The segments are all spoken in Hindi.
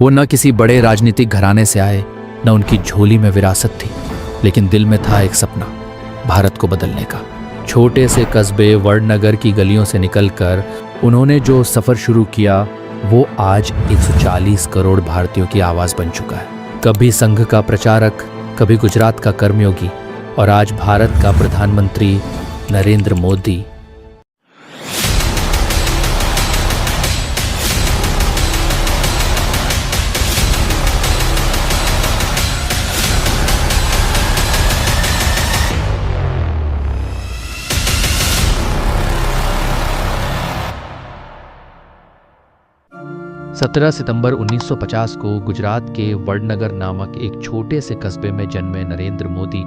वो न किसी बड़े राजनीतिक घराने से आए, न उनकी झोली में विरासत थी, लेकिन दिल में था एक सपना, भारत को बदलने का। छोटे से कस्बे वडनगर की गलियों से निकलकर उन्होंने जो सफ़र शुरू किया, वो आज 140 करोड़ भारतीयों की आवाज़ बन चुका है। कभी संघ का प्रचारक, कभी गुजरात का कर्मयोगी, और आज भारत का प्रधानमंत्री नरेंद्र मोदी। सत्रह सितंबर 1950 को गुजरात के वडनगर नामक एक छोटे से कस्बे में जन्मे नरेंद्र मोदी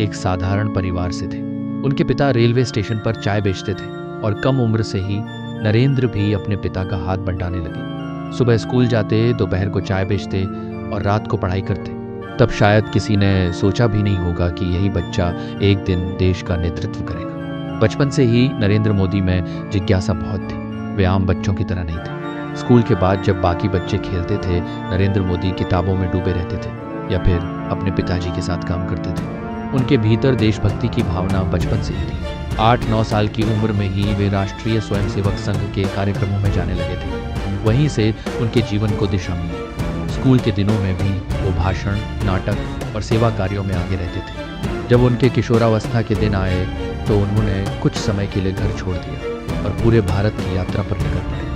एक साधारण परिवार से थे। उनके पिता रेलवे स्टेशन पर चाय बेचते थे और कम उम्र से ही नरेंद्र भी अपने पिता का हाथ बंटाने लगे। सुबह स्कूल जाते, दोपहर को चाय बेचते और रात को पढ़ाई करते। तब शायद किसी ने सोचा भी नहीं होगा कि यही बच्चा एक दिन देश का नेतृत्व करेगा। बचपन से ही नरेंद्र मोदी में जिज्ञासा बहुत थी। वे आम बच्चों की तरह नहीं थे। स्कूल के बाद जब बाकी बच्चे खेलते थे, नरेंद्र मोदी किताबों में डूबे रहते थे या फिर अपने पिताजी के साथ काम करते थे। उनके भीतर देशभक्ति की भावना बचपन से ही थी। 8-9 साल की उम्र में ही वे राष्ट्रीय स्वयंसेवक संघ के कार्यक्रमों में जाने लगे थे। वहीं से उनके जीवन को दिशा मिली। स्कूल के दिनों में भी वो भाषण, नाटक और सेवा कार्यों में आगे रहते थे। जब उनके किशोरावस्था के दिन आए तो उन्होंने कुछ समय के लिए घर छोड़ दिया और पूरे भारत की यात्रा पर निकल पड़े।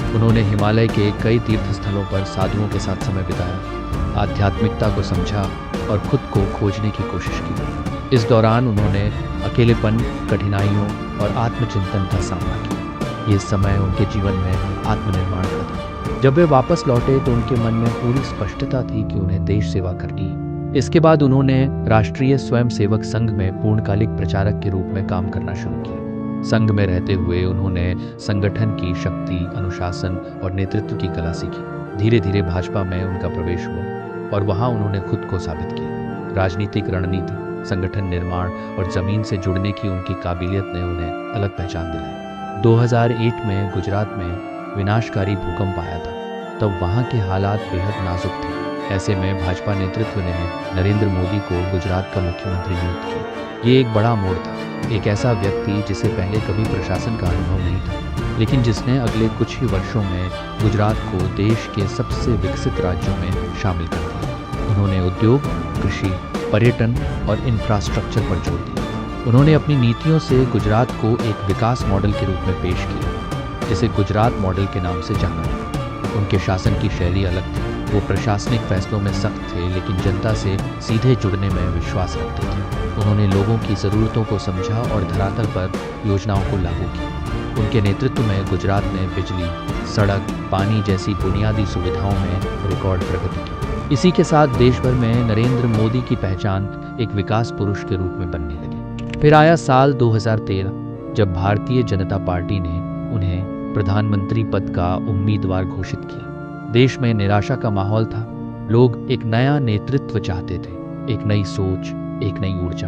उन्होंने हिमालय के कई तीर्थ स्थलों पर साधुओं के साथ समय बिताया, आध्यात्मिकता को समझा और खुद को खोजने की कोशिश की। इस दौरान उन्होंने अकेलेपन, कठिनाइयों और आत्मचिंतन का सामना किया। ये समय उनके जीवन में आत्मनिर्माण का था। जब वे वापस लौटे तो उनके मन में पूरी स्पष्टता थी कि उन्हें देश सेवा करनी है। इसके बाद उन्होंने राष्ट्रीय स्वयंसेवक संघ में पूर्णकालिक प्रचारक के रूप में काम करना शुरू किया। संघ में रहते हुए उन्होंने संगठन की शक्ति, अनुशासन और नेतृत्व की कला सीखी। धीरे धीरे भाजपा में उनका प्रवेश हुआ और वहां उन्होंने खुद को साबित किया। राजनीतिक रणनीति, संगठन निर्माण और जमीन से जुड़ने की उनकी काबिलियत ने उन्हें अलग पहचान दिलाई। 2001 में गुजरात में विनाशकारी भूकंप आया था। तब वहां के हालात बेहद नाजुक थे। ऐसे में भाजपा नेतृत्व ने नरेंद्र मोदी को गुजरात का मुख्यमंत्री नियुक्त किया। ये एक बड़ा मोड़ था। एक ऐसा व्यक्ति जिसे पहले कभी प्रशासन का अनुभव नहीं था, लेकिन जिसने अगले कुछ ही वर्षों में गुजरात को देश के सबसे विकसित राज्यों में शामिल कर दिया। उन्होंने उद्योग, कृषि, पर्यटन और इंफ्रास्ट्रक्चर पर जोर दिया। उन्होंने अपनी नीतियों से गुजरात को एक विकास मॉडल के रूप में पेश किया, जिसे गुजरात मॉडल के नाम से जाना जाता। उनके शासन की शैली अलग थी। वो प्रशासनिक फैसलों में सख्त थे, लेकिन जनता से सीधे जुड़ने में विश्वास रखते थे। उन्होंने लोगों की ज़रूरतों को समझा और धरातल पर योजनाओं को लागू किया। उनके नेतृत्व में गुजरात ने बिजली, सड़क, पानी जैसी बुनियादी सुविधाओं में रिकॉर्ड प्रगति की। इसी के साथ देश भर में नरेंद्र मोदी की पहचान एक विकास पुरुष के रूप में बनने लगी। फिर आया साल 2013, जब भारतीय जनता पार्टी ने उन्हें प्रधानमंत्री पद का उम्मीदवार घोषित किया। देश में निराशा का माहौल था। लोग एक नया नेतृत्व चाहते थे, एक नई सोच, एक नई ऊर्जा।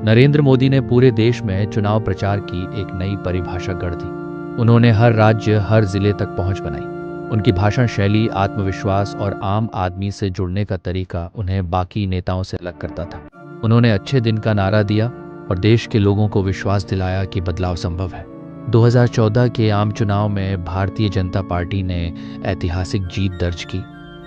नरेंद्र मोदी ने पूरे देश में चुनाव प्रचार की एक नई परिभाषा गढ़ दी। उन्होंने हर राज्य, हर जिले तक पहुंच बनाई। उनकी भाषण शैली, आत्मविश्वास और आम आदमी से जुड़ने का तरीका उन्हें बाकी नेताओं से अलग करता था। उन्होंने अच्छे दिन का नारा दिया और देश के लोगों को विश्वास दिलाया कि बदलाव संभव है। 2014 के आम चुनाव में भारतीय जनता पार्टी ने ऐतिहासिक जीत दर्ज की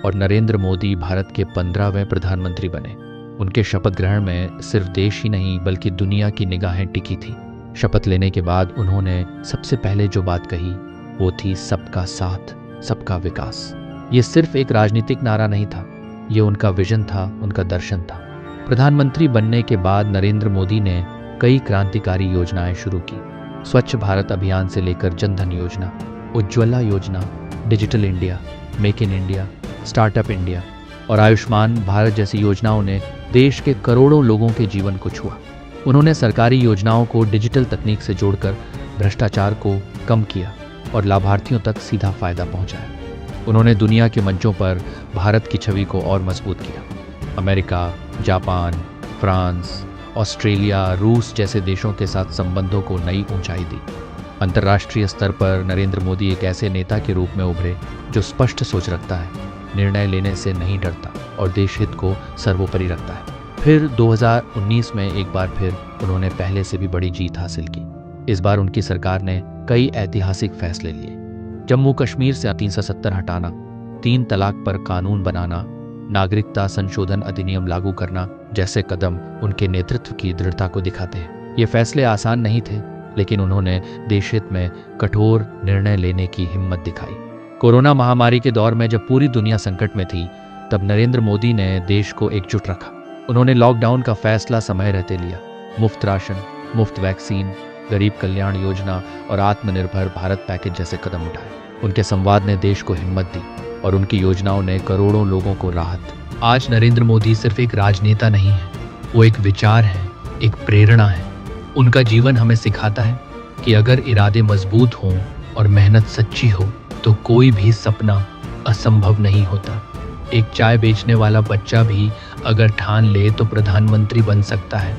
और नरेंद्र मोदी भारत के 15वें प्रधानमंत्री बने। उनके शपथ ग्रहण में सिर्फ देश ही नहीं बल्कि दुनिया की निगाहें टिकी थी। शपथ लेने के बाद उन्होंने सबसे पहले जो बात कही वो थी सबका साथ, सबका विकास। ये सिर्फ एक राजनीतिक नारा नहीं था, ये उनका विजन था, उनका दर्शन था। प्रधानमंत्री बनने के बाद नरेंद्र मोदी ने कई क्रांतिकारी योजनाएं शुरू की। स्वच्छ भारत अभियान से लेकर जनधन योजना, उज्ज्वला योजना, digital India, make in India, startup India और आयुष्मान भारत जैसी योजनाओं ने देश के करोड़ों लोगों के जीवन को छुआ। उन्होंने सरकारी योजनाओं को डिजिटल तकनीक से जोड़कर भ्रष्टाचार को कम किया और लाभार्थियों तक सीधा फायदा पहुंचाया। उन्होंने दुनिया के मंचों पर भारत की छवि को और मजबूत किया। अमेरिका, जापान, फ्रांस, ऑस्ट्रेलिया, रूस जैसे देशों के साथ संबंधों को नई ऊंचाई दी। अंतर्राष्ट्रीय स्तर पर नरेंद्र मोदी एक ऐसे नेता के रूप में उभरे जो स्पष्ट सोच रखता है, निर्णय लेने से नहीं डरता और देश हित को सर्वोपरि रखता है। फिर 2019 में एक बार फिर उन्होंने पहले से भी बड़ी जीत हासिल की। इस बार उनकी सरकार ने कई ऐतिहासिक फैसले लिए। जम्मू कश्मीर से 370 हटाना, 3 तलाक पर कानून बनाना, नागरिकता संशोधन अधिनियम लागू करना जैसे कदम उनके नेतृत्व की दृढ़ता को दिखाते हैं। ये फैसले आसान नहीं थे, लेकिन उन्होंने देश हित में कठोर निर्णय लेने की हिम्मत दिखाई। कोरोना महामारी के दौर में जब पूरी दुनिया संकट में थी, तब नरेंद्र मोदी ने देश को एकजुट रखा। उन्होंने लॉकडाउन का फैसला समय रहते लिया। मुफ्त राशन, मुफ्त वैक्सीन, गरीब कल्याण योजना और आत्मनिर्भर भारत पैकेज जैसे कदम उठाए। उनके संवाद ने देश को हिम्मत दी और उनकी योजनाओं ने करोड़ों लोगों को राहत। आज नरेंद्र मोदी सिर्फ एक राजनेता नहीं है, वो एक विचार है, एक प्रेरणा है। उनका जीवन हमें सिखाता है कि अगर इरादे मजबूत हों और मेहनत सच्ची हो तो कोई भी सपना असंभव नहीं होता। एक चाय बेचने वाला बच्चा भी अगर ठान ले तो प्रधानमंत्री बन सकता है।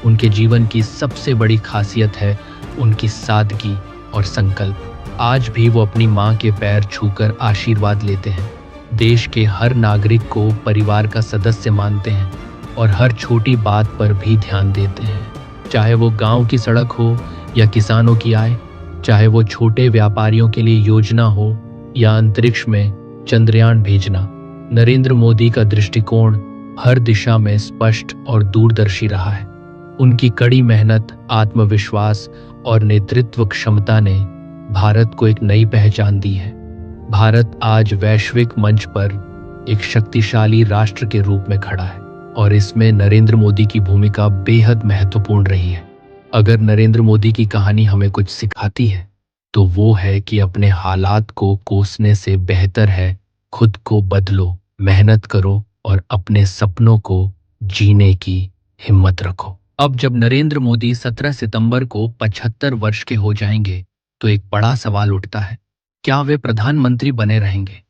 उनके जीवन की सबसे बड़ी खासियत है उनकी सादगी और संकल्प। आज भी वो अपनी माँ के पैर छूकर आशीर्वाद लेते हैं, देश के हर नागरिक को परिवार का सदस्य मानते हैं और हर छोटी बात पर भी ध्यान देते हैं। चाहे वो गांव की सड़क हो या किसानों की आय, चाहे वो छोटे व्यापारियों के लिए योजना हो या अंतरिक्ष में चंद्रयान भेजना, नरेंद्र मोदी का दृष्टिकोण हर दिशा में स्पष्ट और दूरदर्शी रहा है। उनकी कड़ी मेहनत, आत्मविश्वास और नेतृत्व क्षमता ने भारत को एक नई पहचान दी है। भारत आज वैश्विक मंच पर एक शक्तिशाली राष्ट्र के रूप में खड़ा है और इसमें नरेंद्र मोदी की भूमिका बेहद महत्वपूर्ण रही है। अगर नरेंद्र मोदी की कहानी हमें कुछ सिखाती है तो वो है कि अपने हालात को कोसने से बेहतर है खुद को बदलो, मेहनत करो और अपने सपनों को जीने की हिम्मत रखो। अब जब नरेंद्र मोदी 17 सितंबर को 75 वर्ष के हो जाएंगे तो एक बड़ा सवाल उठता है, क्या वे प्रधानमंत्री बने रहेंगे?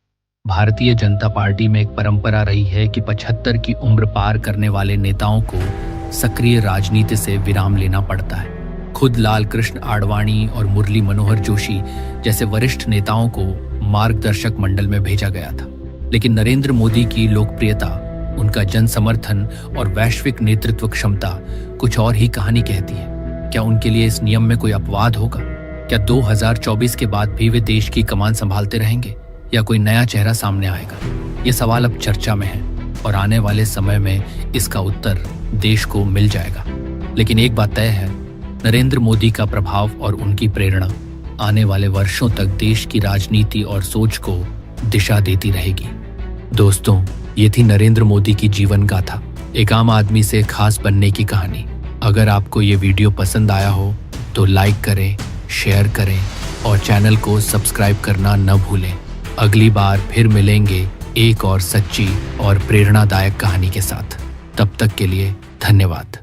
भारतीय जनता पार्टी में एक परंपरा रही है कि 75 की उम्र पार करने वाले नेताओं को सक्रिय राजनीति से विराम लेना पड़ता है। खुद लाल कृष्ण आडवाणी और मुरली मनोहर जोशी जैसे वरिष्ठ नेताओं को मार्गदर्शक मंडल में भेजा गया था, लेकिन नरेंद्र मोदी की लोकप्रियता, उनका जन समर्थन और वैश्विक नेतृत्व क्षमता कुछ और ही कहानी कहती है। क्या उनके लिए इस नियम में कोई अपवाद होगा? क्या 2024 के बाद भी वे देश की कमान संभालते रहेंगे या कोई नया चेहरा सामने आएगा? ये सवाल अब चर्चा में है और आने वाले समय में इसका उत्तर देश को मिल जाएगा। लेकिन एक बात तय है, नरेंद्र मोदी का प्रभाव और उनकी प्रेरणा आने वाले वर्षों तक देश की राजनीति और सोच को दिशा देती रहेगी। दोस्तों, ये थी नरेंद्र मोदी की जीवन गाथा, एक आम आदमी से खास बनने की कहानी। अगर आपको ये वीडियो पसंद आया हो तो लाइक करें, शेयर करें और चैनल को सब्सक्राइब करना न भूलें। अगली बार फिर मिलेंगे एक और सच्ची और प्रेरणादायक कहानी के साथ। तब तक के लिए धन्यवाद।